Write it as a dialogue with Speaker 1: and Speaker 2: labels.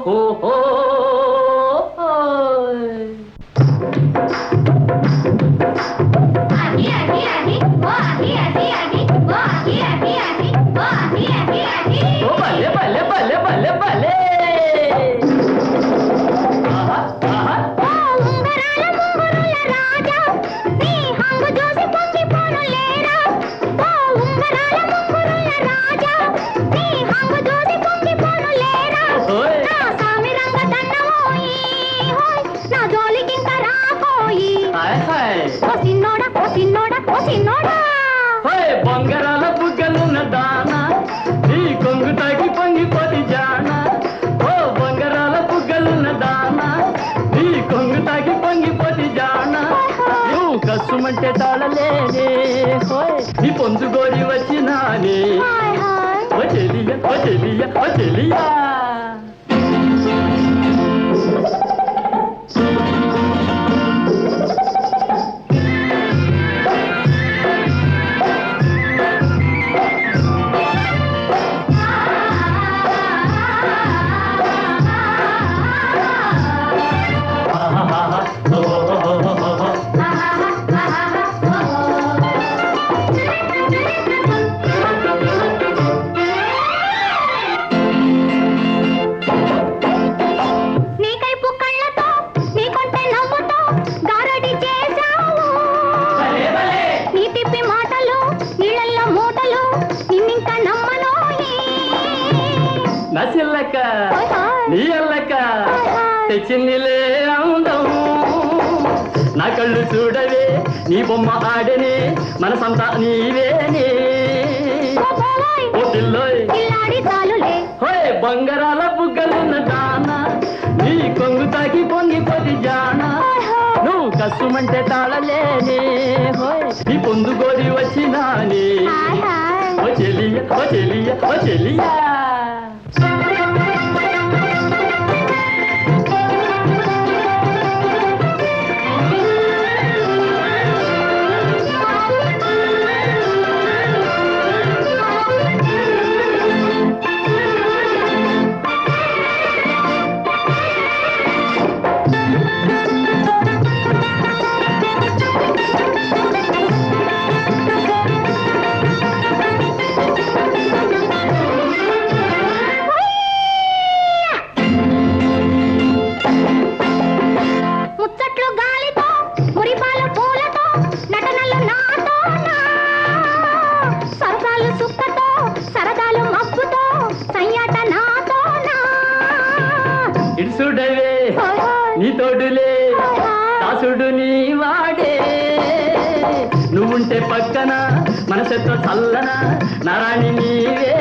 Speaker 1: ఓహో భలే భలే భలే భలే భలే బొంగరాల బుగ్గలున్న దానా నీ కొంగు తాకి పొంగిపోతి జానా ఓ బొంగరాల బుగ్గలున్న దానా నీ కొంగు తాకి పొంగిపోతి జానా నువ్వు కసుమంటే తాళలేనే నీ పొందుగోరి వచ్చినానే ఓ చెలియ ఓ చెలియ ఓ చెలియా నసిల్లక నీ అల్లక తెచ్చిందిలే అందం నా కళ్ళు చూడవే నీ బొమ్మ ఆడనే మనసంతా నీవేనే హోయ్ బంగారాల బుగ్గలున్న దానా నీ కొంగు తాకి పొంగిపోతి జానా నువ్వు కసుమంటే తాళలేనే హోయ్ నీ పొందుగోరి వచ్చినానే ఓ చెలియ ఓ చెలియ ఓ చెలియా ఇడుసుడవే నీ తోడులే దాసుడు నీ వాడే నువ్వుంటే పక్కన మనసెత్తో చల్లన నారాణి నీవే